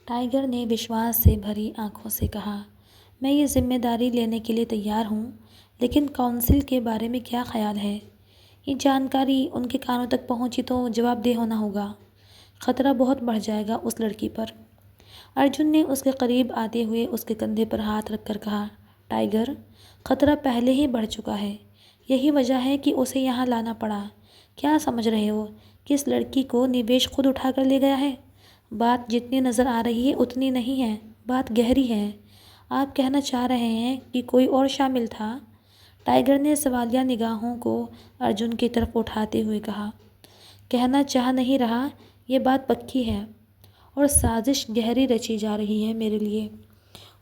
Tiger ने विश्वास से भरी आंखों से कहा, मैं ये जिम्मेदारी लेने के लिए तैयार हूँ, लेकिन काउंसिल के बारे में क्या ख्याल है? ये जानकारी उनके कानों तक पहुँची तो जवाबदेह होना होगा। खतरा बहुत बढ़ जाएगा उस लड़की पर। अर्जुन ने उसके करीब आते हुए उसके कंधे पर हाथ रखकर कहा, टाइगर, खतरा पहले ही बढ़ चुका है। यही वजह है कि उसे यहाँ लाना पड़ा। क्या समझ रहे हो कि इस लड़की को निवेश खुद उठाकर ले गया है? बात जितनी नज़र आ रही है उतनी नहीं है, बात गहरी है। आप कहना चाह रहे हैं कि कोई और शामिल था? टाइगर ने सवालिया निगाहों को अर्जुन की तरफ उठाते हुए कहा, कहना चाह नहीं रहा, ये बात पक्की है और साजिश गहरी रची जा रही है मेरे लिए।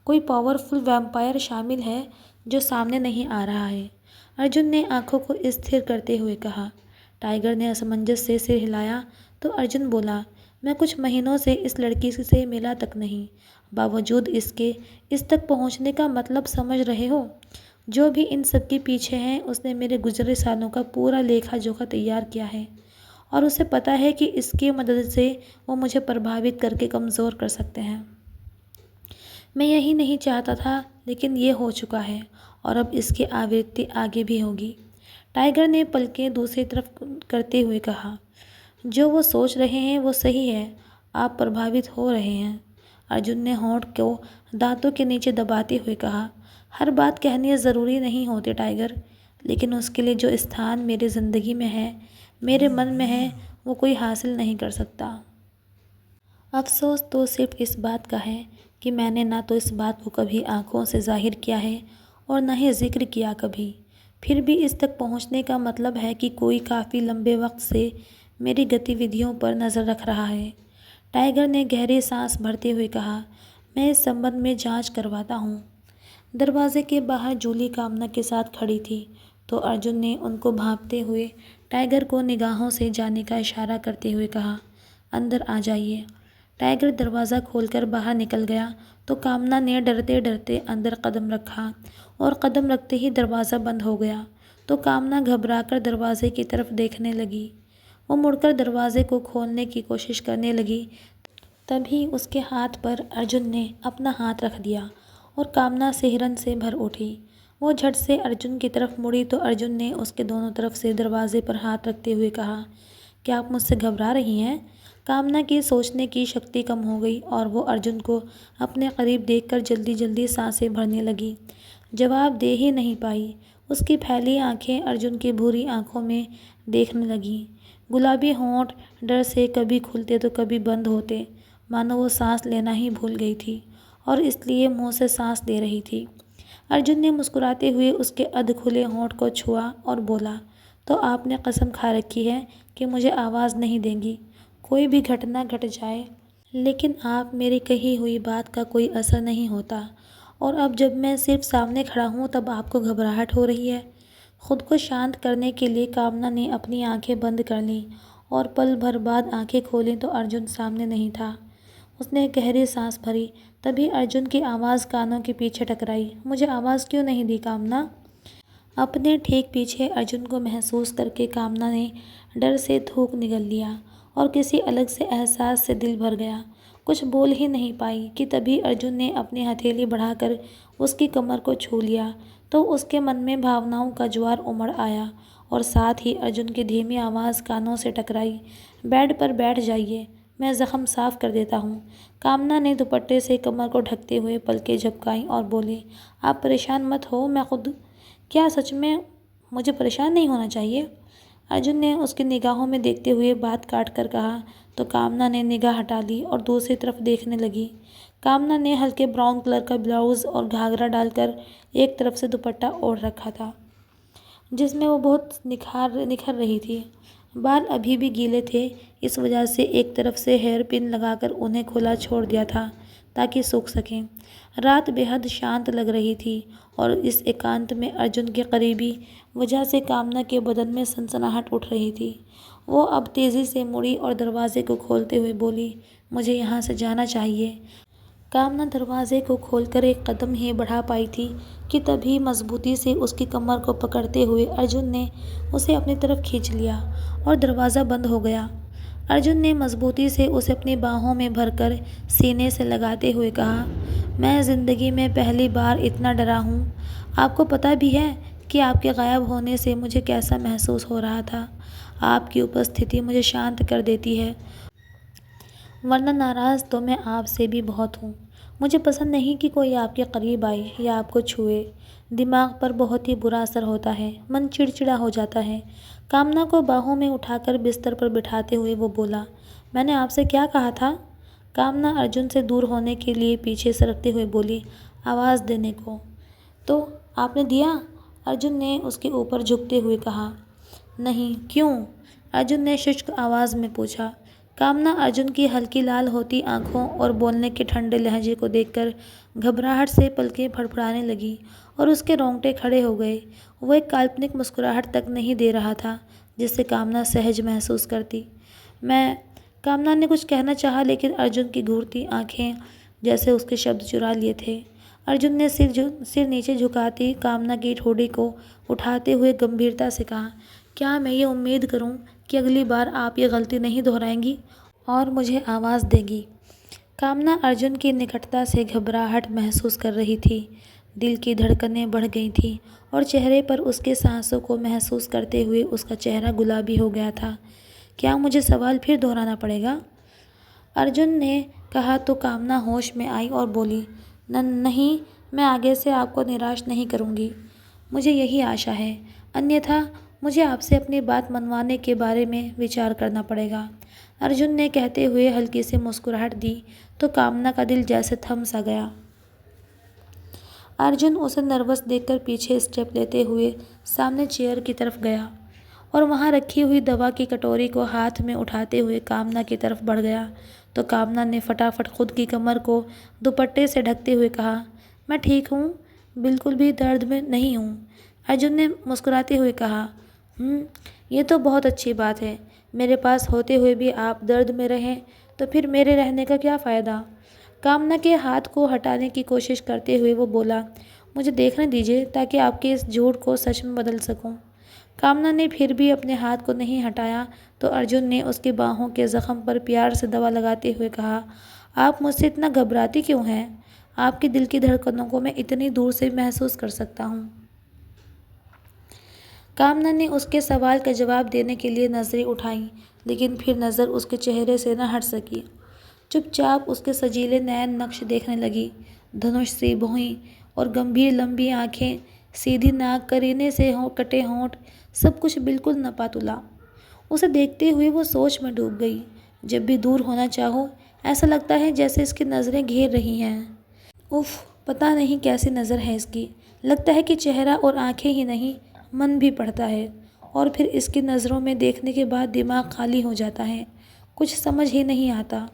कोई पावरफुल वैम्पायर शामिल है जो सामने नहीं आ रहा है। अर्जुन ने आंखों को स्थिर करते हुए कहा। टाइगर ने असमंजस से सिर हिलाया तो अर्जुन बोला, मैं कुछ महीनों से इस लड़की से मिला तक नहीं, बावजूद इसके इस तक पहुंचने का मतलब समझ रहे हो? जो भी इन सब के पीछे हैं उसने मेरे गुजरे सालों का पूरा लेखा जोखा तैयार किया है और उसे पता है कि इसकी मदद से वो मुझे प्रभावित करके कमज़ोर कर सकते हैं। मैं यही नहीं चाहता था, लेकिन ये हो चुका है और अब इसकी आवृत्ति आगे भी होगी। टाइगर ने पलकें दूसरी तरफ करते हुए कहा, जो वो सोच रहे हैं वो सही है, आप प्रभावित हो रहे हैं। अर्जुन ने होंठ को दांतों के नीचे दबाते हुए कहा, हर बात कहनी ज़रूरी नहीं होती टाइगर, लेकिन उसके लिए जो स्थान मेरी ज़िंदगी में है, मेरे मन में है, वो कोई हासिल नहीं कर सकता। अफसोस तो सिर्फ इस बात का है कि मैंने ना तो इस बात को कभी आंखों से जाहिर किया है और ना ही जिक्र किया कभी। फिर भी इस तक पहुंचने का मतलब है कि कोई काफ़ी लंबे वक्त से मेरी गतिविधियों पर नज़र रख रहा है। टाइगर ने गहरी सांस भरते हुए कहा, मैं इस संबंध में जांच करवाता हूँ। दरवाजे के बाहर जूली कामना के साथ खड़ी थी तो अर्जुन ने उनको भांपते हुए टाइगर को निगाहों से जाने का इशारा करते हुए कहा, अंदर आ जाइए। टाइगर दरवाज़ा खोलकर बाहर निकल गया तो कामना ने डरते डरते अंदर कदम रखा और कदम रखते ही दरवाज़ा बंद हो गया तो कामना घबराकर दरवाजे की तरफ देखने लगी। वो मुड़कर दरवाजे को खोलने की कोशिश करने लगी, तभी उसके हाथ पर अर्जुन ने अपना हाथ रख दिया और कामना सिहरन से भर उठी। वो झट से अर्जुन की तरफ मुड़ी तो अर्जुन ने उसके दोनों तरफ से दरवाजे पर हाथ रखते हुए कहा, क्या आप मुझसे घबरा रही हैं? कामना की सोचने की शक्ति कम हो गई और वो अर्जुन को अपने करीब देखकर जल्दी जल्दी सांसें भरने लगी। जवाब दे ही नहीं पाई। उसकी फैली आंखें अर्जुन की भूरी आंखों में देखने लगीं। गुलाबी होंठ डर से कभी खुलते तो कभी बंद होते, मानो वो सांस लेना ही भूल गई थी और इसलिए मुंह से सांस दे रही थी। अर्जुन ने मुस्कुराते हुए उसके अधखुले होंठ को छुआ और बोला, तो आपने कसम खा रखी है कि मुझे आवाज़ नहीं देंगी, कोई भी घटना घट जाए, लेकिन आप मेरी कही हुई बात का कोई असर नहीं होता और अब जब मैं सिर्फ सामने खड़ा हूँ तब आपको घबराहट हो रही है। खुद को शांत करने के लिए कामना ने अपनी आंखें बंद कर लीं और पल भर बाद आंखें खोलीं तो अर्जुन सामने नहीं था। उसने गहरी सांस भरी, तभी अर्जुन की आवाज़ कानों के पीछे टकराई, मुझे आवाज़ क्यों नहीं दी कामना? अपने ठीक पीछे अर्जुन को महसूस करके कामना ने डर से थूक निगल लिया और किसी अलग से एहसास से दिल भर गया। कुछ बोल ही नहीं पाई कि तभी अर्जुन ने अपनी हथेली बढ़ाकर उसकी कमर को छू लिया तो उसके मन में भावनाओं का ज्वार उमड़ आया और साथ ही अर्जुन की धीमी आवाज़ कानों से टकराई, बेड पर बैठ जाइए, मैं ज़ख्म साफ़ कर देता हूँ। कामना ने दुपट्टे से कमर को ढकते हुए पलकें झपकाईं और बोली, आप परेशान मत हो, मैं खुद। क्या सच में मुझे परेशान नहीं होना चाहिए? अर्जुन ने उसकी निगाहों में देखते हुए बात काट कर कहा तो कामना ने निगाह हटा ली और दूसरी तरफ देखने लगी। कामना ने हल्के ब्राउन कलर का ब्लाउज़ और घाघरा डालकर एक तरफ से दुपट्टा ओढ़ रखा था, जिसमें वो बहुत निखर रही थी। बाल अभी भी गीले थे, इस वजह से एक तरफ से हेयर पिन लगाकर उन्हें खुला छोड़ दिया था ताकि सूख सकें। रात बेहद शांत लग रही थी और इस एकांत में अर्जुन के करीबी वजह से कामना के बदन में सनसनाहट उठ रही थी। वो अब तेज़ी से मुड़ी और दरवाजे को खोलते हुए बोली, मुझे यहाँ से जाना चाहिए। कामना दरवाजे को खोलकर एक कदम ही बढ़ा पाई थी कि तभी मजबूती से उसकी कमर को पकड़ते हुए अर्जुन ने उसे अपनी तरफ खींच लिया और दरवाज़ा बंद हो गया। अर्जुन ने मजबूती से उसे अपनी बाहों में भरकर सीने से लगाते हुए कहा, मैं ज़िंदगी में पहली बार इतना डरा हूँ। आपको पता भी है कि आपके गायब होने से मुझे कैसा महसूस हो रहा था। आपकी उपस्थिति मुझे शांत कर देती है, वरना नाराज़ तो मैं आपसे भी बहुत हूँ। मुझे पसंद नहीं कि कोई आपके करीब आए या आपको छुए। दिमाग पर बहुत ही बुरा असर होता है, मन चिड़चिड़ा हो जाता है। कामना को बाहों में उठाकर बिस्तर पर बिठाते हुए वो बोला, मैंने आपसे क्या कहा था? कामना अर्जुन से दूर होने के लिए पीछे सरकते हुए बोली, आवाज़ देने को। तो आपने दिया? अर्जुन ने उसके ऊपर झुकते हुए कहा। नहीं, क्यों? अर्जुन ने शुष्क आवाज़ में पूछा। कामना अर्जुन की हल्की लाल होती आंखों और बोलने के ठंडे लहजे को देखकर घबराहट से पलकें फड़फड़ाने लगी और उसके रोंगटे खड़े हो गए। वो एक काल्पनिक मुस्कुराहट तक नहीं दे रहा था जिससे कामना सहज महसूस करती। मैं कामना ने कुछ कहना चाहा, लेकिन अर्जुन की घूरती आंखें जैसे उसके शब्द चुरा लिए थे। अर्जुन ने सिर नीचे झुकाती कामना की ठोड़ी को उठाते हुए गंभीरता से कहा, क्या मैं ये उम्मीद करूं कि अगली बार आप ये गलती नहीं दोहराएंगी और मुझे आवाज़ देंगी? कामना अर्जुन की निकटता से घबराहट महसूस कर रही थी। दिल की धड़कनें बढ़ गई थीं और चेहरे पर उसके सांसों को महसूस करते हुए उसका चेहरा गुलाबी हो गया था। क्या मुझे सवाल फिर दोहराना पड़ेगा? अर्जुन ने कहा तो कामना होश में आई और बोली, नहीं, मैं आगे से आपको निराश नहीं करूँगी। मुझे यही आशा है, अन्यथा मुझे आपसे अपनी बात मनवाने के बारे में विचार करना पड़ेगा। अर्जुन ने कहते हुए हल्की सी मुस्कुराहट दी तो कामना का दिल जैसे थम सा गया। अर्जुन उसे नर्वस देखकर पीछे स्टेप लेते हुए सामने चेयर की तरफ गया और वहां रखी हुई दवा की कटोरी को हाथ में उठाते हुए कामना की तरफ बढ़ गया तो कामना ने फटाफट खुद की कमर को दुपट्टे से ढकते हुए कहा, मैं ठीक हूँ, बिल्कुल भी दर्द में नहीं हूँ। अर्जुन ने मुस्कुराते हुए कहा, ये तो बहुत अच्छी बात है। मेरे पास होते हुए भी आप दर्द में रहें तो फिर मेरे रहने का क्या फ़ायदा? कामना के हाथ को हटाने की कोशिश करते हुए वो बोला, मुझे देखने दीजिए ताकि आपके इस झूठ को सच में बदल सकूं। कामना ने फिर भी अपने हाथ को नहीं हटाया तो अर्जुन ने उसकी बाहों के ज़ख्म पर प्यार से दवा लगाते हुए कहा, आप मुझसे इतना घबराती क्यों हैं? आपके दिल की धड़कनों को मैं इतनी दूर से महसूस कर सकता हूँ। कामना ने उसके सवाल का जवाब देने के लिए नज़रें उठाईं, लेकिन फिर नज़र उसके चेहरे से न हट सकी। चुपचाप उसके सजीले नैन नक्श देखने लगी। धनुष सी भौहें और गंभीर लंबी आंखें, सीधी नाक, करीने से कटे होंठ, सब कुछ बिल्कुल नपातुला। उसे देखते हुए वो सोच में डूब गई। जब भी दूर होना चाहो ऐसा लगता है जैसे इसकी नज़रें घेर रही हैं। उफ, पता नहीं कैसी नज़र है इसकी। लगता है कि चेहरा और आंखें ही नहीं, मन भी पड़ता है। और फिर इसकी नज़रों में देखने के बाद दिमाग खाली हो जाता है, कुछ समझ ही नहीं आता।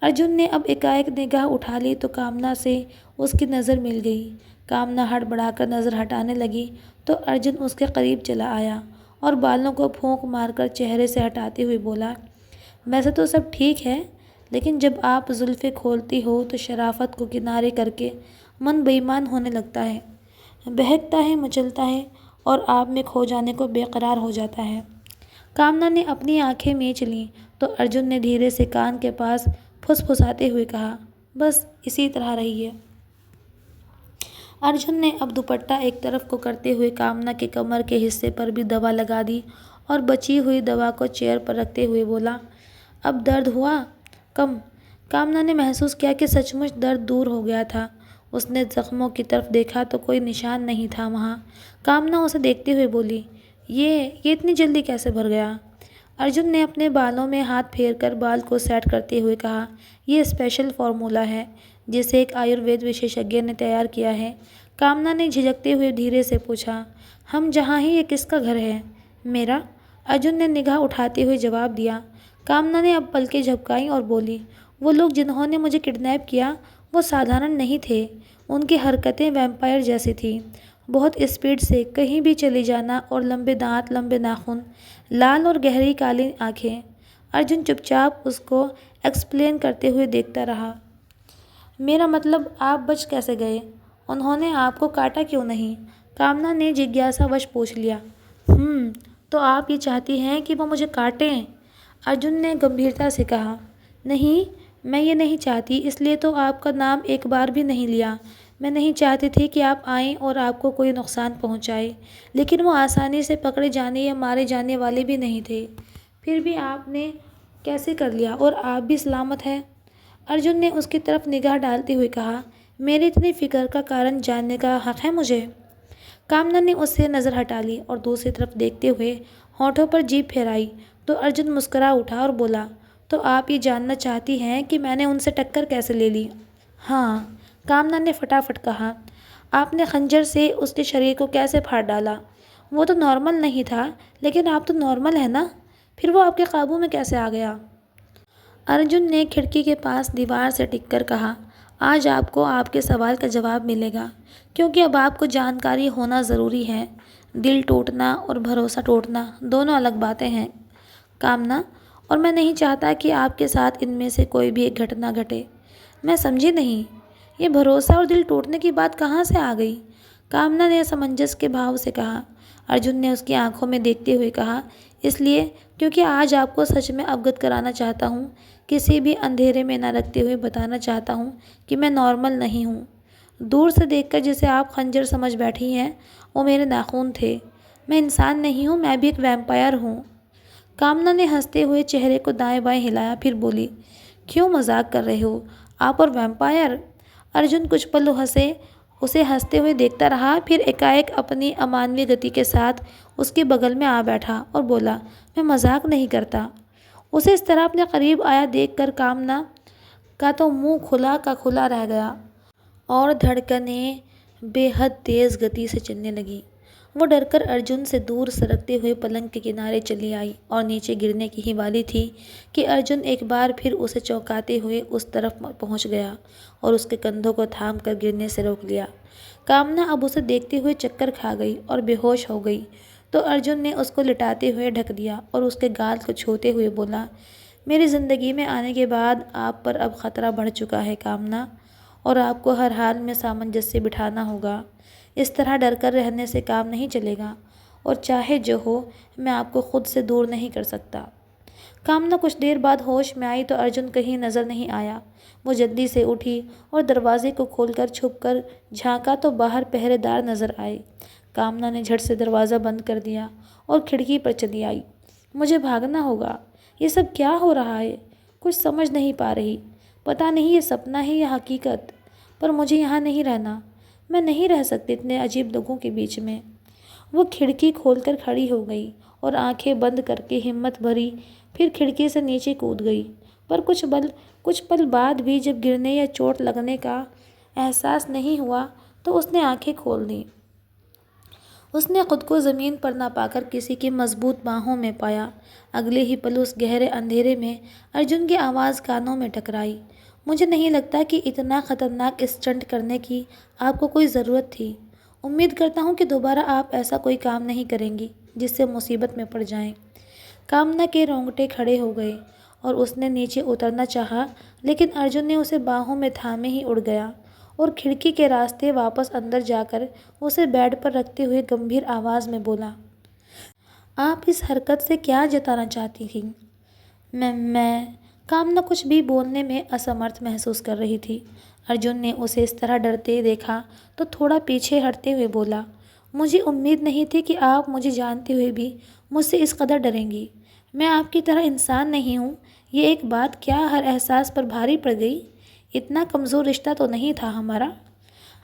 अर्जुन ने अब एकाएक निगाह उठा ली तो कामना से उसकी नज़र मिल गई। कामना हड़बड़ाकर नज़र हटाने लगी तो अर्जुन उसके करीब चला आया और बालों को फूंक मारकर चेहरे से हटाते हुए बोला, वैसे तो सब ठीक है, लेकिन जब आप जुल्फ़ें खोलती हो तो शराफत को किनारे करके मन बेईमान होने लगता है, बहकता है, मचलता है और आप में खो जाने को बेकरार हो जाता है। कामना ने अपनी आंखें मींच लीं तो अर्जुन ने धीरे से कान के पास फुसफुसाते हुए कहा, बस इसी तरह रहिए। अर्जुन ने अब दुपट्टा एक तरफ को करते हुए कामना के कमर के हिस्से पर भी दवा लगा दी और बची हुई दवा को चेयर पर रखते हुए बोला, अब दर्द हुआ कम? कामना ने महसूस किया कि सचमुच दर्द दूर हो गया था। उसने जख्मों की तरफ देखा तो कोई निशान नहीं था वहाँ। कामना उसे देखते हुए बोली, ये इतनी जल्दी कैसे भर गया? अर्जुन ने अपने बालों में हाथ फेरकर बाल को सेट करते हुए कहा, यह स्पेशल फार्मूला है जिसे एक आयुर्वेद विशेषज्ञ ने तैयार किया है। कामना ने झिझकते हुए धीरे से पूछा, हम जहाँ ही, ये किसका घर है? मेरा। अर्जुन ने निगाह उठाते हुए जवाब दिया। कामना ने अब पलकें झपकाईं और बोली, वो लोग जिन्होंने मुझे किडनैप किया वो साधारण नहीं थे। उनकी हरकतें वैम्पायर जैसी थी, बहुत स्पीड से कहीं भी चली जाना और लंबे दांत, लंबे नाखून, लाल और गहरी काली आंखें। अर्जुन चुपचाप उसको एक्सप्लेन करते हुए देखता रहा। मेरा मतलब, आप बच कैसे गए? उन्होंने आपको काटा क्यों नहीं? कामना ने जिज्ञासावश पूछ लिया। तो आप ये चाहती हैं कि वो मुझे काटें? अर्जुन ने गंभीरता से कहा, नहीं, मैं ये नहीं चाहती, इसलिए तो आपका नाम एक बार भी नहीं लिया। मैं नहीं चाहती थी कि आप आएं और आपको कोई नुकसान पहुंचाए, लेकिन वो आसानी से पकड़े जाने या मारे जाने वाले भी नहीं थे। फिर भी आपने कैसे कर लिया और आप भी सलामत हैं? अर्जुन ने उसकी तरफ निगाह डालते हुए कहा, मेरी इतनी फिक्र का कारण जानने का हक है मुझे। कामना ने उससे नज़र हटा ली और दूसरी तरफ देखते हुए होठों पर जीभ फेराई तो अर्जुन मुस्कुरा उठा और बोला, तो आप ये जानना चाहती हैं कि मैंने उनसे टक्कर कैसे ले ली? हाँ, कामना ने फटाफट कहा। आपने खंजर से उसके शरीर को कैसे फाड़ डाला? वो तो नॉर्मल नहीं था, लेकिन आप तो नॉर्मल है ना, फिर वो आपके काबू में कैसे आ गया? अर्जुन ने खिड़की के पास दीवार से टिककर कहा, आज आपको आपके सवाल का जवाब मिलेगा, क्योंकि अब आपको जानकारी होना ज़रूरी है। दिल टूटना और भरोसा टूटना दोनों अलग बातें हैं, कामना, और मैं नहीं चाहता कि आपके साथ इनमें से कोई भी एक घटना घटे। मैं समझी नहीं, ये भरोसा और दिल टूटने की बात कहाँ से आ गई? कामना ने असमंजस के भाव से कहा। अर्जुन ने उसकी आंखों में देखते हुए कहा, इसलिए क्योंकि आज आपको सच में अवगत कराना चाहता हूँ, किसी भी अंधेरे में न रखते हुए बताना चाहता हूँ कि मैं नॉर्मल नहीं हूँ। दूर से देखकर जिसे आप खंजर समझ बैठी हैं, वो मेरे नाखून थे। मैं इंसान नहीं हूँ, मैं भी एक वैम्पायर हूँ। कामना ने हंसते हुए चेहरे को दाएं बाएं हिलाया, फिर बोली, क्यों मजाक कर रहे हो? आप और वैम्पायर? अर्जुन कुछ पल हंसे, उसे हंसते हुए देखता रहा, फिर एकाएक अपनी अमानवीय गति के साथ उसके बगल में आ बैठा और बोला, मैं मजाक नहीं करता। उसे इस तरह अपने करीब आया देखकर कामना का तो मुंह खुला का खुला रह गया और धड़कनें बेहद तेज़ गति से चलने लगी। वो डरकर अर्जुन से दूर सरकते हुए पलंग के किनारे चली आई और नीचे गिरने की ही वाली थी कि अर्जुन एक बार फिर उसे चौंकाते हुए उस तरफ पहुंच गया और उसके कंधों को थाम कर गिरने से रोक लिया। कामना अब उसे देखते हुए चक्कर खा गई और बेहोश हो गई, तो अर्जुन ने उसको लिटाते हुए ढक दिया और उसके गाल को छूते हुए बोला, मेरी ज़िंदगी में आने के बाद आप पर अब ख़तरा बढ़ चुका है कामना, और आपको हर हाल में सामंजस्य बिठाना होगा। इस तरह डर कर रहने से काम नहीं चलेगा, और चाहे जो हो, मैं आपको खुद से दूर नहीं कर सकता। कामना कुछ देर बाद होश में आई तो अर्जुन कहीं नज़र नहीं आया। वो जल्दी से उठी और दरवाजे को खोलकर छुपकर झांका तो बाहर पहरेदार नज़र आए। कामना ने झट से दरवाज़ा बंद कर दिया और खिड़की पर चली आई। मुझे भागना होगा, ये सब क्या हो रहा है? कुछ समझ नहीं पा रही। पता नहीं ये सपना है या हकीकत, पर मुझे यहाँ नहीं रहना। मैं नहीं रह सकती इतने अजीब लोगों के बीच में। वो खिड़की खोलकर खड़ी हो गई और आंखें बंद करके हिम्मत भरी फिर खिड़की से नीचे कूद गई, पर कुछ पल बाद भी जब गिरने या चोट लगने का एहसास नहीं हुआ तो उसने आंखें खोल दी। उसने खुद को ज़मीन पर ना पाकर किसी की मजबूत बाहों में पाया। अगले ही पल उस गहरे अंधेरे में अर्जुन की आवाज़ कानों में टकराई, मुझे नहीं लगता कि इतना ख़तरनाक स्टंट करने की आपको कोई ज़रूरत थी। उम्मीद करता हूँ कि दोबारा आप ऐसा कोई काम नहीं करेंगी जिससे मुसीबत में पड़ जाएं। कामना के रोंगटे खड़े हो गए और उसने नीचे उतरना चाहा, लेकिन अर्जुन ने उसे बाहों में थामे ही उड़ गया और खिड़की के रास्ते वापस अंदर जाकर उसे बेड पर रखते हुए गंभीर आवाज़ में बोला, आप इस हरकत से क्या जताना चाहती थी? मैं कामना कुछ भी बोलने में असमर्थ महसूस कर रही थी। अर्जुन ने उसे इस तरह डरते देखा तो थोड़ा पीछे हटते हुए बोला, मुझे उम्मीद नहीं थी कि आप मुझे जानते हुए भी मुझसे इस कदर डरेंगी। मैं आपकी तरह इंसान नहीं हूँ। ये एक बात क्या हर एहसास पर भारी पड़ गई? इतना कमज़ोर रिश्ता तो नहीं था हमारा।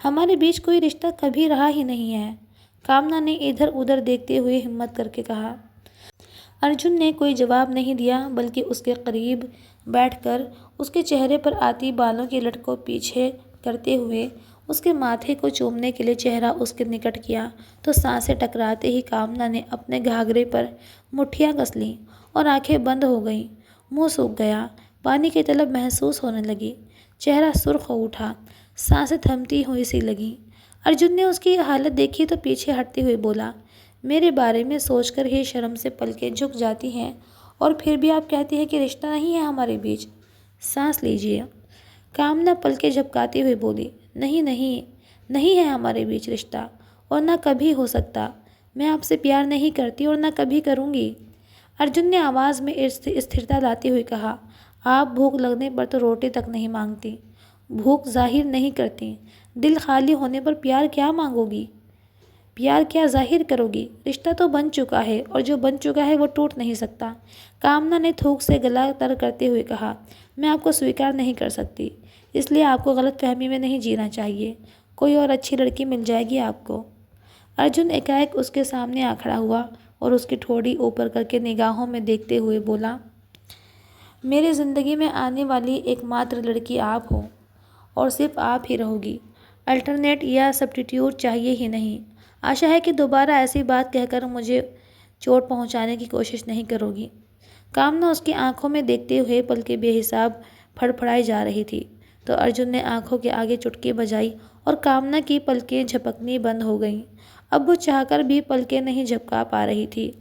हमारे बीच कोई रिश्ता कभी रहा ही नहीं है। कामना ने इधर उधर देखते हुए हिम्मत करके कहा। अर्जुन ने कोई जवाब नहीं दिया, बल्कि उसके करीब बैठकर उसके चेहरे पर आती बालों की लट को पीछे करते हुए उसके माथे को चूमने के लिए चेहरा उसके निकट किया तो सांसें टकराते ही कामना ने अपने घाघरे पर मुट्ठियां कस लीं और आंखें बंद हो गईं। मुंह सूख गया, पानी की तलब महसूस होने लगी, चेहरा सुर्ख हो उठा, सांसें थमती हुई सी लगी। अर्जुन ने उसकी हालत देखी तो पीछे हटते हुए बोला, मेरे बारे में सोचकर ही शर्म से पलकें झुक जाती हैं, और फिर भी आप कहती हैं कि रिश्ता नहीं है हमारे बीच। सांस लीजिए। कामना पलकें झपकाते हुए बोली, नहीं नहीं, नहीं है हमारे बीच रिश्ता, और ना कभी हो सकता। मैं आपसे प्यार नहीं करती और ना कभी करूँगी। अर्जुन ने आवाज़ में स्थिरता लाते हुए कहा, आप भूख लगने पर तो रोटी तक नहीं मांगती, भूख जाहिर नहीं करती। दिल खाली होने पर प्यार क्या मांगोगी? प्यार क्या जाहिर करोगी? रिश्ता तो बन चुका है और जो बन चुका है वो टूट नहीं सकता। कामना ने थूक से गला तर करते हुए कहा, मैं आपको स्वीकार नहीं कर सकती, इसलिए आपको गलतफहमी में नहीं जीना चाहिए। कोई और अच्छी लड़की मिल जाएगी आपको। अर्जुन एकाएक उसके सामने आ खड़ा हुआ और उसकी ठोड़ी ऊपर करके निगाहों में देखते हुए बोला, मेरी ज़िंदगी में आने वाली एकमात्र लड़की आप हो और सिर्फ आप ही रहोगी। अल्टरनेट या सब्स्टिट्यूट चाहिए ही नहीं। आशा है कि दोबारा ऐसी बात कहकर मुझे चोट पहुंचाने की कोशिश नहीं करोगी। कामना उसकी आंखों में देखते हुए पलकें बेहिसाब फड़फड़ाई जा रही थी, तो अर्जुन ने आंखों के आगे चुटकी बजाई और कामना की पलकें झपकनी बंद हो गईं। अब वो चाहकर भी पलकें नहीं झपका पा रही थी।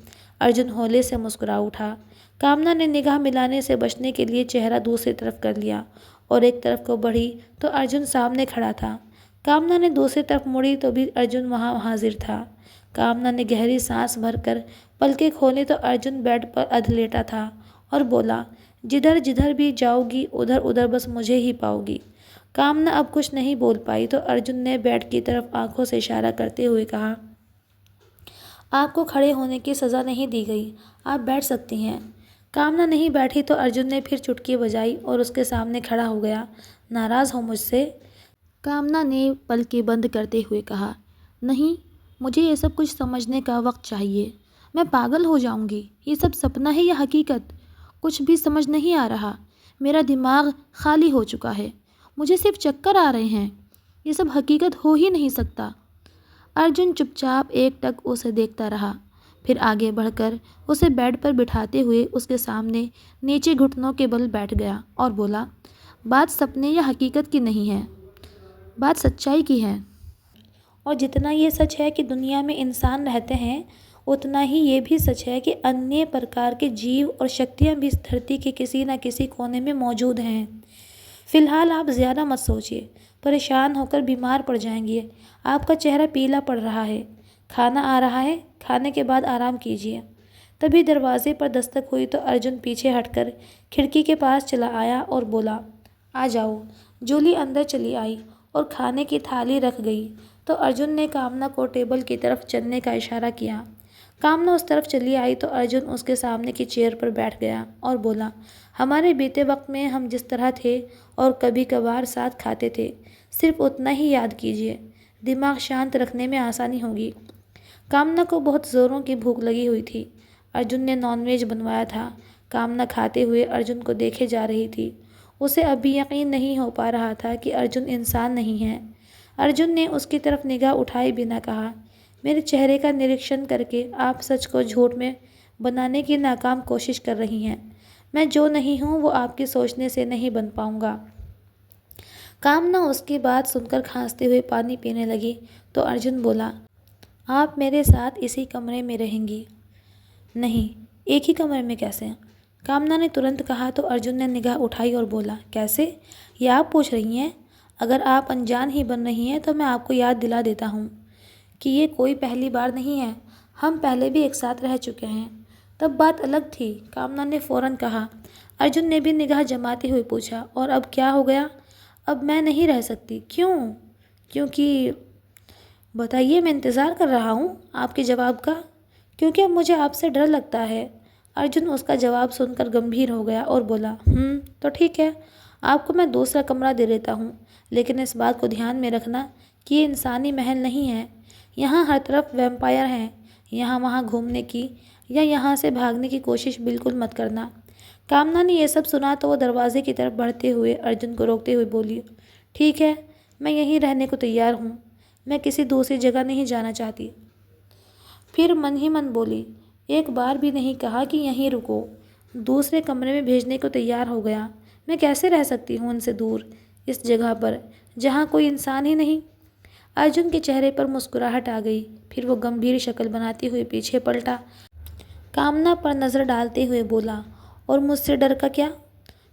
अर्जुन हौले से मुस्कुरा उठा। कामना ने निगाह मिलाने से बचने के लिए चेहरा दूसरी तरफ कर लिया और एक तरफ को बढ़ी तो अर्जुन सामने खड़ा था। कामना ने दूसरी तरफ मुड़ी तो भी अर्जुन वहाँ हाजिर था। कामना ने गहरी सांस भरकर पलकें खोली तो अर्जुन बेड पर अधलेटा था और बोला, जिधर जिधर भी जाओगी उधर उधर बस मुझे ही पाओगी। कामना अब कुछ नहीं बोल पाई तो अर्जुन ने बेड की तरफ आंखों से इशारा करते हुए कहा, आपको खड़े होने की सज़ा नहीं दी गई, आप बैठ सकती हैं। कामना नहीं बैठी तो अर्जुन ने फिर चुटकी बजाई और उसके सामने खड़ा हो गया। नाराज़ हो मुझसे? कामना ने पलकें बंद करते हुए कहा, नहीं, मुझे ये सब कुछ समझने का वक्त चाहिए। मैं पागल हो जाऊंगी। ये सब सपना है या हकीकत? कुछ भी समझ नहीं आ रहा। मेरा दिमाग खाली हो चुका है। मुझे सिर्फ चक्कर आ रहे हैं। ये सब हकीकत हो ही नहीं सकता। अर्जुन चुपचाप एकटक उसे देखता रहा, फिर आगे बढ़कर उसे बेड पर बिठाते हुए उसके सामने नीचे घुटनों के बल बैठ गया और बोला, बात सपने या हकीकत की नहीं है, बात सच्चाई की है। और जितना ये सच है कि दुनिया में इंसान रहते हैं, उतना ही ये भी सच है कि अन्य प्रकार के जीव और शक्तियाँ भी इस धरती के किसी न किसी कोने में मौजूद हैं। फिलहाल आप ज़्यादा मत सोचिए, परेशान होकर बीमार पड़ जाएंगे। आपका चेहरा पीला पड़ रहा है। खाना आ रहा है, खाने के बाद आराम कीजिए। तभी दरवाजे पर दस्तक हुई तो अर्जुन पीछे हटकर खिड़की के पास चला आया और बोला, आ जाओ। जूली अंदर चली आई और खाने की थाली रख गई तो अर्जुन ने कामना को टेबल की तरफ चलने का इशारा किया। कामना उस तरफ चली आई तो अर्जुन उसके सामने की चेयर पर बैठ गया और बोला, हमारे बीते वक्त में हम जिस तरह थे और कभी कभार साथ खाते थे, सिर्फ उतना ही याद कीजिए। दिमाग शांत रखने में आसानी होगी। कामना को बहुत ज़ोरों की भूख लगी हुई थी। अर्जुन ने नॉनवेज बनवाया था। कामना खाते हुए अर्जुन को देखे जा रही थी। उसे अभी यकीन नहीं हो पा रहा था कि अर्जुन इंसान नहीं है। अर्जुन ने उसकी तरफ निगाह उठाए बिना कहा, मेरे चेहरे का निरीक्षण करके आप सच को झूठ में बनाने की नाकाम कोशिश कर रही हैं। मैं जो नहीं हूँ वो आपके सोचने से नहीं बन पाऊँगा। कामना उसकी बात सुनकर खांसते हुए पानी पीने लगी तो अर्जुन बोला, आप मेरे साथ इसी कमरे में रहेंगी? नहीं, एक ही कमरे में कैसे? कामना ने तुरंत कहा तो अर्जुन ने निगाह उठाई और बोला, कैसे? ये आप पूछ रही हैं? अगर आप अनजान ही बन रही हैं तो मैं आपको याद दिला देता हूँ कि ये कोई पहली बार नहीं है। हम पहले भी एक साथ रह चुके हैं। तब बात अलग थी, कामना ने फ़ौरन कहा। अर्जुन ने भी निगाह जमाते हुए पूछा, और अब क्या हो गया? अब मैं नहीं रह सकती। क्यों? क्योंकि बताइए, मैं इंतज़ार कर रहा हूँ आपके जवाब का। क्योंकि अब मुझे आपसे डर लगता है। अर्जुन उसका जवाब सुनकर गंभीर हो गया और बोला, तो ठीक है, आपको मैं दूसरा कमरा दे देता हूँ, लेकिन इस बात को ध्यान में रखना कि ये इंसानी महल नहीं है। यहाँ हर तरफ वैम्पायर हैं। यहाँ वहाँ घूमने की या यहाँ से भागने की कोशिश बिल्कुल मत करना। कामना ने यह सब सुना तो वो दरवाजे की तरफ बढ़ते हुए अर्जुन को रोकते हुए बोली, ठीक है, मैं यहीं रहने को तैयार हूँ। मैं किसी दूसरी जगह नहीं जाना चाहती। फिर मन ही मन बोली, एक बार भी नहीं कहा कि यहीं रुको। दूसरे कमरे में भेजने को तैयार हो गया। मैं कैसे रह सकती हूँ उनसे दूर, इस जगह पर जहाँ कोई इंसान ही नहीं। अर्जुन के चेहरे पर मुस्कुराहट आ गई। फिर वो गंभीर शक्ल बनाते हुए पीछे पलटा। कामना पर नज़र डालते हुए बोला, और मुझसे डर का क्या?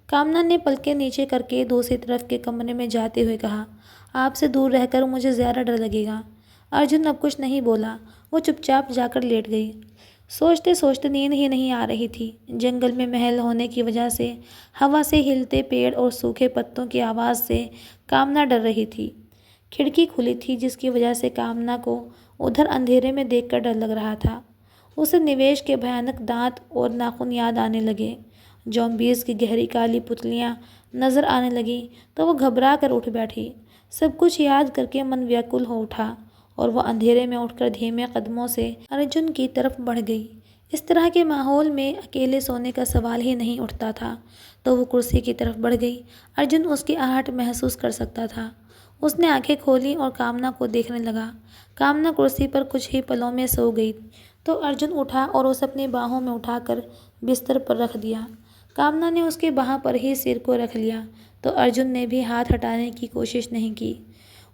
कामना ने पलकें नीचे करके दूसरी तरफ के कमरे में जाते हुए कहा, आपसे दूर रहकर मुझे ज़्यादा डर लगेगा। अर्जुन अब कुछ नहीं बोला। वो चुपचाप जाकर लेट गई। सोचते सोचते नींद ही नहीं आ रही थी। जंगल में महल होने की वजह से हवा से हिलते पेड़ और सूखे पत्तों की आवाज़ से कामना डर रही थी। खिड़की खुली थी जिसकी वजह से कामना को उधर अंधेरे में देखकर डर लग रहा था। उसे निवेश के भयानक दांत और नाखून याद आने लगे। जॉम्बीज की गहरी काली पुतलियां नजर आने लगी तो वो घबरा कर उठ बैठी। सब कुछ याद करके मन व्याकुल हो उठा और वह अंधेरे में उठकर धीमे कदमों से अर्जुन की तरफ बढ़ गई। इस तरह के माहौल में अकेले सोने का सवाल ही नहीं उठता था। तो वो कुर्सी की तरफ बढ़ गई। अर्जुन उसकी आहट महसूस कर सकता था। उसने आंखें खोली और कामना को देखने लगा। कामना कुर्सी पर कुछ ही पलों में सो गई। तो अर्जुन उठा और उसे अपनी बाहों में उठाकर बिस्तर पर रख दिया। कामना ने उसके बाह पर ही सिर को रख लिया तो अर्जुन ने भी हाथ हटाने की कोशिश नहीं की।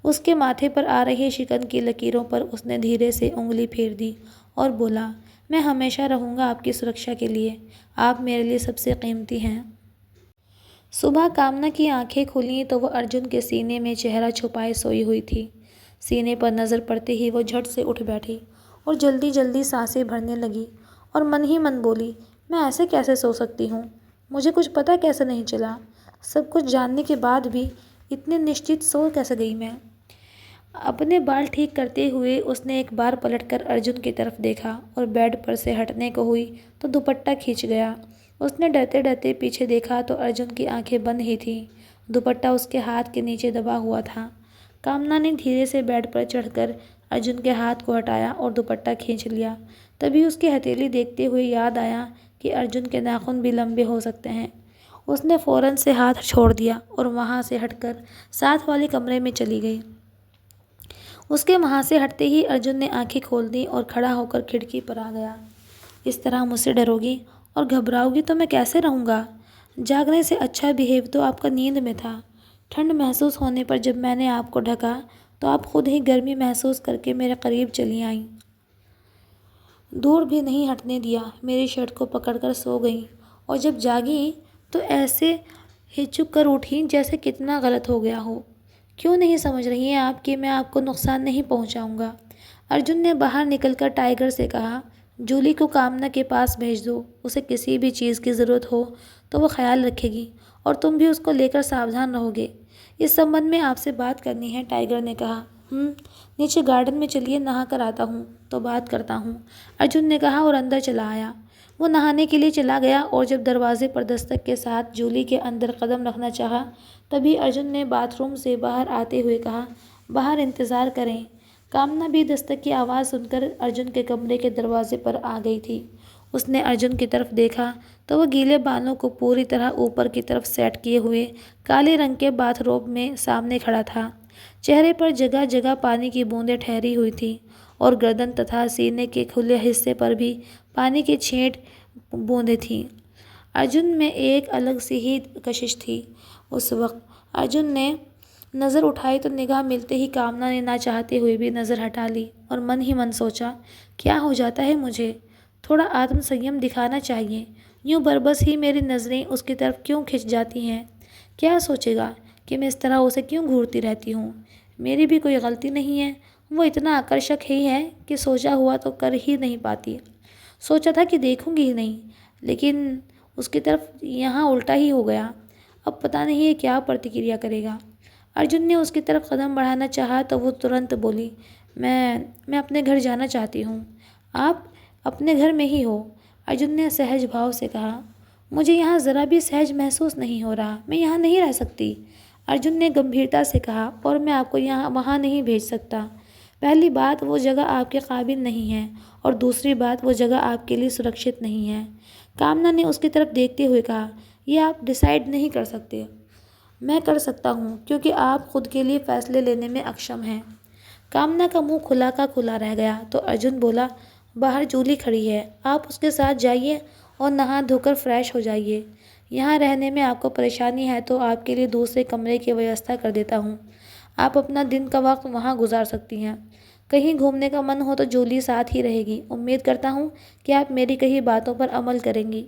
उसके माथे पर आ रही शिकन की लकीरों पर उसने धीरे से उंगली फेर दी और बोला, मैं हमेशा रहूँगा आपकी सुरक्षा के लिए। आप मेरे लिए सबसे कीमती हैं। सुबह कामना की आंखें खुलीं तो वह अर्जुन के सीने में चेहरा छुपाए सोई हुई थी। सीने पर नज़र पड़ते ही वो झट से उठ बैठी और जल्दी जल्दी सांसें भरने लगी और मन ही मन बोली, मैं ऐसे कैसे सो सकती हूँ? मुझे कुछ पता कैसे नहीं चला? सब कुछ जानने के बाद भी इतने निश्चित सो कैसे गई मैं? अपने बाल ठीक करते हुए उसने एक बार पलटकर अर्जुन की तरफ देखा और बेड पर से हटने को हुई तो दुपट्टा खींच गया। उसने डरते डरते पीछे देखा तो अर्जुन की आंखें बंद ही थीं। दुपट्टा उसके हाथ के नीचे दबा हुआ था। कामना ने धीरे से बेड पर चढ़कर अर्जुन के हाथ को हटाया और दुपट्टा खींच लिया। तभी उसकी हथेली देखते हुए याद आया कि अर्जुन के नाखून भी लंबे हो सकते हैं। उसने फ़ौरन से हाथ छोड़ दिया और वहाँ से हटकर साथ वाले कमरे में चली गई। उसके वहाँ से हटते ही अर्जुन ने आंखें खोल दी और खड़ा होकर खिड़की पर आ गया। इस तरह मुझसे डरोगी और घबराओगी तो मैं कैसे रहूँगा? जागने से अच्छा बिहेव तो आपका नींद में था। ठंड महसूस होने पर जब मैंने आपको ढका तो आप खुद ही गर्मी महसूस करके मेरे करीब चली आईं। दूर भी नहीं हटने दिया, मेरी शर्ट को पकड़कर सो गई और जब जागी तो ऐसे हिचक कर उठी जैसे कितना गलत हो गया हो। क्यों नहीं समझ रही हैं आप कि मैं आपको नुकसान नहीं पहुंचाऊंगा? अर्जुन ने बाहर निकलकर टाइगर से कहा, जूली को कामना के पास भेज दो। उसे किसी भी चीज़ की ज़रूरत हो तो वो ख्याल रखेगी और तुम भी उसको लेकर सावधान रहोगे। इस संबंध में आपसे बात करनी है, टाइगर ने कहा। नीचे गार्डन में चलिए, नहा कर आता हूँ तो बात करता हूँ, अर्जुन ने कहा और अंदर चला आया। वो नहाने के लिए चला गया और जब दरवाजे पर दस्तक के साथ जूली के अंदर कदम रखना चाहा तभी अर्जुन ने बाथरूम से बाहर आते हुए कहा, बाहर इंतज़ार करें। कामना भी दस्तक की आवाज़ सुनकर अर्जुन के कमरे के दरवाजे पर आ गई थी। उसने अर्जुन की तरफ देखा तो वह गीले बालों को पूरी तरह ऊपर की तरफ सेट किए हुए काले रंग के बाथरोब में सामने खड़ा था। चेहरे पर जगह जगह पानी की बूंदें ठहरी हुई थी और गर्दन तथा सीने के खुले हिस्से पर भी पानी की छींट बूंदें थीं। अर्जुन में एक अलग सी ही कशिश थी। उस वक्त अर्जुन ने नज़र उठाई तो निगाह मिलते ही कामना ने ना चाहते हुए भी नज़र हटा ली और मन ही मन सोचा, क्या हो जाता है मुझे? थोड़ा आत्मसंयम दिखाना चाहिए। यूँ बरबस ही मेरी नज़रें उसकी तरफ क्यों खिंच जाती हैं? क्या सोचेगा कि मैं इस तरह उसे क्यों घूरती रहती हूँ? मेरी भी कोई गलती नहीं है। वो इतना आकर्षक ही है कि सोचा हुआ तो कर ही नहीं पाती। सोचा था कि देखूंगी ही नहीं, लेकिन उसकी तरफ यहाँ उल्टा ही हो गया। अब पता नहीं है क्या प्रतिक्रिया करेगा। अर्जुन ने उसकी तरफ कदम बढ़ाना चाहा तो वो तुरंत बोली, मैं अपने घर जाना चाहती हूँ। आप अपने घर में ही हो? अर्जुन ने सहज भाव से कहा। मुझे यहाँ ज़रा भी सहज महसूस नहीं हो रहा। मैं यहाँ नहीं रह सकती, अर्जुन ने गंभीरता से कहा, और मैं आपको यहाँ वहाँ नहीं भेज सकता। पहली बात, वो जगह आपके काबिल नहीं है और दूसरी बात, वो जगह आपके लिए सुरक्षित नहीं है। कामना ने उसकी तरफ देखते हुए कहा, यह आप डिसाइड नहीं कर सकते। मैं कर सकता हूँ क्योंकि आप खुद के लिए फ़ैसले लेने में अक्षम हैं। कामना का मुंह खुला का खुला रह गया तो अर्जुन बोला, बाहर जूली खड़ी है, आप उसके साथ जाइए और नहा धोकर फ्रेश हो जाइए। यहाँ रहने में आपको परेशानी है तो आपके लिए दूसरे कमरे की व्यवस्था कर देता हूँ। आप अपना दिन का वक्त वहाँ गुजार सकती हैं। कहीं घूमने का मन हो तो जूली साथ ही रहेगी। उम्मीद करता हूँ कि आप मेरी कही बातों पर अमल करेंगी।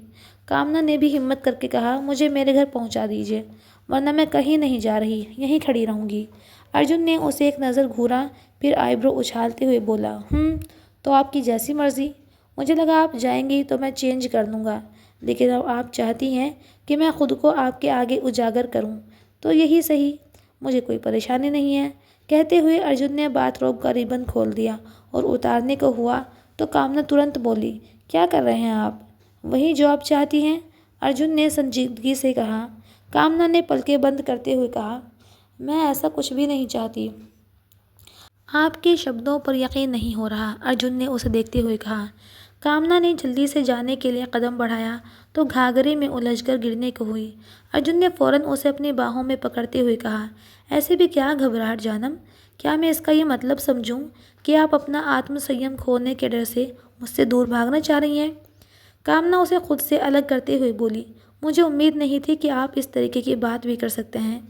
कामना ने भी हिम्मत करके कहा, मुझे मेरे घर पहुँचा दीजिए, वरना मैं कहीं नहीं जा रही, यहीं खड़ी रहूँगी। अर्जुन ने उसे एक नज़र घूरा, फिर आईब्रो उछालते हुए बोला, तो आपकी जैसी मर्ज़ी। मुझे लगा आप जाएंगी तो मैं चेंज कर लूँगा, लेकिन अब आप चाहती हैं कि मैं खुद को आपके आगे उजागर करूँ, तो यही सही, मुझे कोई परेशानी नहीं है। कहते हुए अर्जुन ने बाथरोब का रिबन खोल दिया और उतारने को हुआ तो कामना तुरंत बोली, क्या कर रहे हैं आप? वही जो आप चाहती हैं, अर्जुन ने संजीदगी से कहा। कामना ने पलकें बंद करते हुए कहा, मैं ऐसा कुछ भी नहीं चाहती। आपके शब्दों पर यकीन नहीं हो रहा, अर्जुन ने उसे देखते हुए कहा। कामना ने जल्दी से जाने के लिए कदम बढ़ाया तो घाघरे में उलझकर गिरने को हुई। अर्जुन ने फौरन उसे अपनी बाहों में पकड़ते हुए कहा, ऐसे भी क्या घबराहट जानम? क्या मैं इसका ये मतलब समझूं कि आप अपना आत्मसंयम खोने के डर से मुझसे दूर भागना चाह रही हैं? कामना उसे खुद से अलग करते हुए बोली, मुझे उम्मीद नहीं थी कि आप इस तरीके की बात भी कर सकते हैं।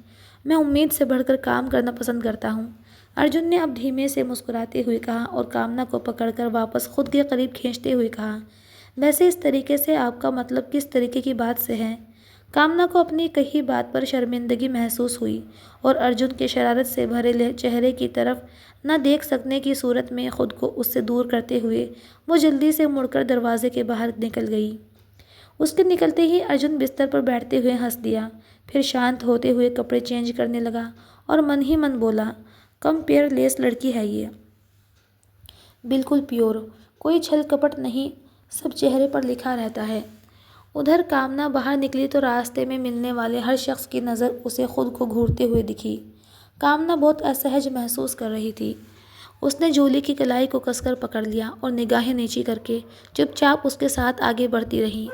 मैं उम्मीद से बढ़कर काम करना पसंद करता हूँ, अर्जुन ने अब धीमे से मुस्कुराते हुए कहा और कामना को पकड़कर वापस खुद के करीब खींचते हुए कहा, वैसे इस तरीके से आपका मतलब किस तरीके की बात से है? कामना को अपनी कही बात पर शर्मिंदगी महसूस हुई और अर्जुन के शरारत से भरे चेहरे की तरफ न देख सकने की सूरत में खुद को उससे दूर करते हुए वो जल्दी से मुड़कर दरवाजे के बाहर निकल गई। उसके निकलते ही अर्जुन बिस्तर पर बैठते हुए हंस दिया, फिर शांत होते हुए कपड़े चेंज करने लगा और मन ही मन बोला, कम पेयर लेस लड़की है ये, बिल्कुल प्योर, कोई छल कपट नहीं, सब चेहरे पर लिखा रहता है। उधर कामना बाहर निकली तो रास्ते में मिलने वाले हर शख्स की नज़र उसे खुद को घूरते हुए दिखी। कामना बहुत असहज महसूस कर रही थी। उसने जूली की कलाई को कसकर पकड़ लिया और निगाहें नीची करके चुपचाप उसके साथ आगे बढ़ती रही।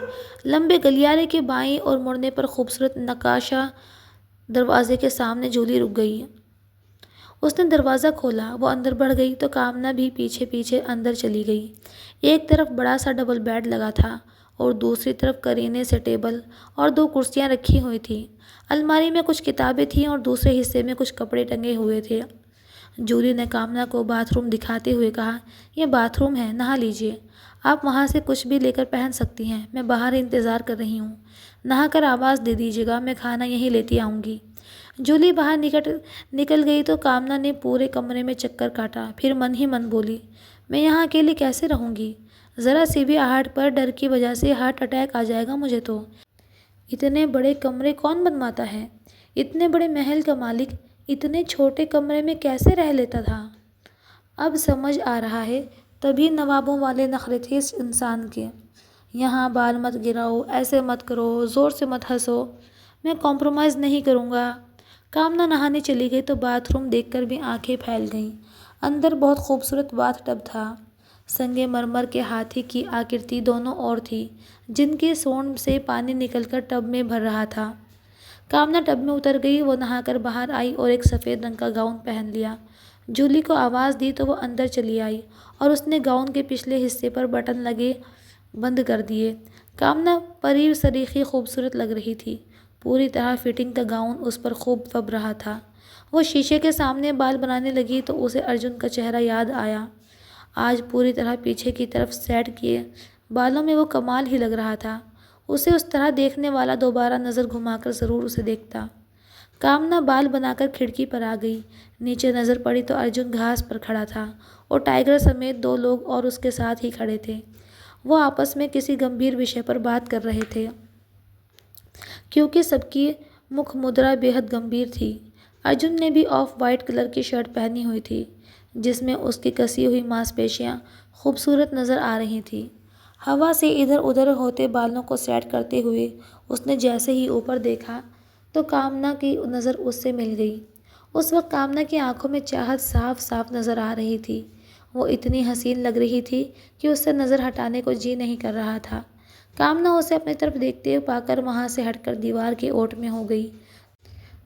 लंबे गलियारे के बाईं और मुड़ने पर खूबसूरत नक्काशा दरवाजे के सामने जूली रुक गई। उसने दरवाज़ा खोला, वो अंदर बढ़ गई तो कामना भी पीछे पीछे अंदर चली गई। एक तरफ बड़ा सा डबल बेड लगा था और दूसरी तरफ करीने से टेबल और 2 कुर्सियां रखी हुई थी। अलमारी में कुछ किताबें थीं और दूसरे हिस्से में कुछ कपड़े टंगे हुए थे। जूली ने कामना को बाथरूम दिखाते हुए कहा, यह बाथरूम है, नहा लीजिए। आप वहाँ से कुछ भी लेकर पहन सकती हैं, मैं बाहर इंतज़ार कर रही हूँ। नहाकर आवाज़ दे दीजिएगा, मैं खाना यहीं लेती आऊँगी। जूली बाहर निकल गई तो कामना ने पूरे कमरे में चक्कर काटा, फिर मन ही मन बोली, मैं यहाँ अकेले कैसे रहूँगी? ज़रा सी भी आहट पर डर की वजह से हार्ट अटैक आ जाएगा मुझे तो। इतने बड़े कमरे कौन बनवाता है? इतने बड़े महल का मालिक इतने छोटे कमरे में कैसे रह लेता था? अब समझ आ रहा है, तभी नवाबों वाले नखरे थे इस इंसान के। यहाँ बाल मत गिराओ, ऐसे मत करो, ज़ोर से मत हंसो, मैं कॉम्प्रोमाइज़ नहीं करूँगा। कामना नहाने चली गई तो बाथरूम देखकर भी आंखें फैल गईं। अंदर बहुत खूबसूरत बाथ टब था। संगमरमर के हाथी की आकृति दोनों ओर थी, जिनके सोंड से पानी निकलकर टब में भर रहा था। कामना टब में उतर गई, वो नहाकर बाहर आई और एक सफ़ेद रंग का गाउन पहन लिया। जूली को आवाज़ दी तो वो अंदर चली आई और उसने गाउन के पिछले हिस्से पर बटन लगे बंद कर दिए। कामना परी सरीखी खूबसूरत लग रही थी। पूरी तरह फिटिंग का गाउन उस पर खूब फब रहा था। वो शीशे के सामने बाल बनाने लगी तो उसे अर्जुन का चेहरा याद आया। आज पूरी तरह पीछे की तरफ सेट किए बालों में वो कमाल ही लग रहा था। उसे उस तरह देखने वाला दोबारा नज़र घुमाकर ज़रूर उसे देखता। कामना बाल बनाकर खिड़की पर आ गई। नीचे नज़र पड़ी तो अर्जुन घास पर खड़ा था और टाइगर समेत 2 लोग और उसके साथ ही खड़े थे। वो आपस में किसी गंभीर विषय पर बात कर रहे थे, क्योंकि सबकी मुख मुद्रा बेहद गंभीर थी। अर्जुन ने भी ऑफ वाइट कलर की शर्ट पहनी हुई थी, जिसमें उसकी कसी हुई मांसपेशियां खूबसूरत नज़र आ रही थीं। हवा से इधर उधर होते बालों को सेट करते हुए उसने जैसे ही ऊपर देखा तो कामना की नज़र उससे मिल गई। उस वक्त कामना की आंखों में चाहत साफ साफ नज़र आ रही थी। वो इतनी हसीन लग रही थी कि उससे नज़र हटाने को जी नहीं कर रहा था। कामना उसे अपनी तरफ देखते हुए पाकर वहाँ से हटकर दीवार के ओट में हो गई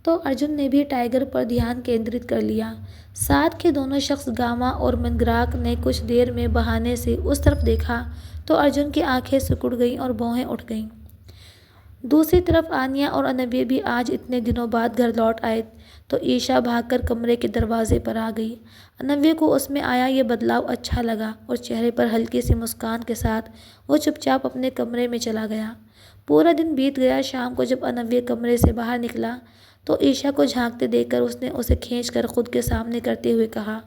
तो अर्जुन ने भी टाइगर पर ध्यान केंद्रित कर लिया। साथ के दोनों शख्स गामा और मंगराक ने कुछ देर में बहाने से उस तरफ देखा तो अर्जुन की आंखें सिकुड़ गईं और भौहें उठ गईं। दूसरी तरफ आनिया और अनव्य भी आज इतने दिनों बाद घर लौट आए तो ईशा भागकर कमरे के दरवाजे पर आ गई। अनव्य को उसमें आया ये बदलाव अच्छा लगा और चेहरे पर हल्की सी मुस्कान के साथ वो चुपचाप अपने कमरे में चला गया। पूरा दिन बीत गया। शाम को जब अनव्य कमरे से बाहर निकला तो ईशा को झांकते देखकर उसने उसे खींचकर खुद के सामने करते हुए कहा,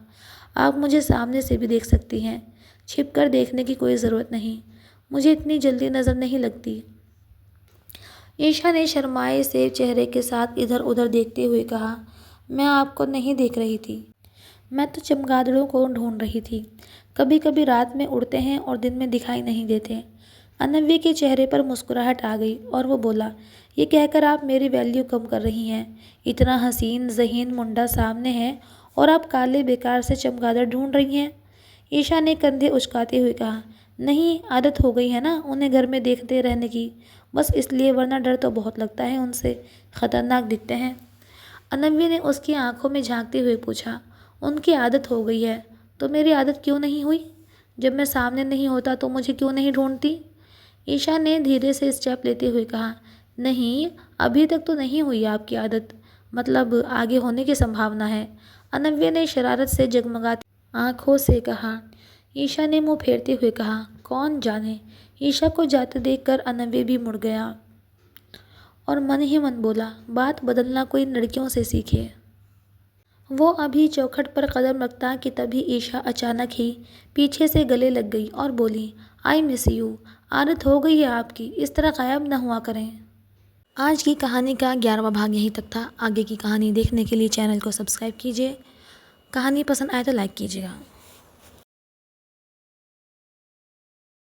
आप मुझे सामने से भी देख सकती हैं, छिप कर देखने की कोई ज़रूरत नहीं, मुझे इतनी जल्दी नज़र नहीं लगती। ईशा ने शर्माए से चेहरे के साथ इधर उधर देखते हुए कहा, मैं आपको नहीं देख रही थी, मैं तो चमगादड़ों को ढूंढ रही थी। कभी कभी रात में उड़ते हैं और दिन में दिखाई नहीं देते। अनव्य के चेहरे पर मुस्कुराहट आ गई और वो बोला, ये कहकर आप मेरी वैल्यू कम कर रही हैं। इतना हसीन ज़हीन मुंडा सामने है और आप काले बेकार से चमगादड़ ढूंढ रही हैं। ईशा ने कंधे उचकाते हुए कहा, नहीं, आदत हो गई है ना उन्हें घर में देखते रहने की, बस इसलिए, वरना डर तो बहुत लगता है उनसे, खतरनाक दिखते हैं। अनव्य ने उसकी आंखों में झांकते हुए पूछा, उनकी आदत हो गई है तो मेरी आदत क्यों नहीं हुई? जब मैं सामने नहीं होता तो मुझे क्यों नहीं ढूंढती? ईशा ने धीरे से स्टेप लेते हुए कहा, नहीं, अभी तक तो नहीं हुई आपकी आदत, मतलब आगे होने की संभावना है। अनव्य ने शरारत से जगमगाती आंखों से कहा। ईशा ने मुंह फेरते हुए कहा, कौन जाने। ईशा को जाते देखकर अनव्य भी मुड़ गया और मन ही मन बोला, बात बदलना कोई लड़कियों से सीखे। वो अभी चौखट पर कदम रखता कि तभी ईशा अचानक ही पीछे से गले लग गई और बोली, आई मिस यू, आदत हो गई है आपकी, इस तरह गायब न हुआ करें। आज की कहानी का 11वां भाग यहीं तक था। आगे की कहानी देखने के लिए चैनल को सब्सक्राइब कीजिए। कहानी पसंद आए तो लाइक कीजिएगा।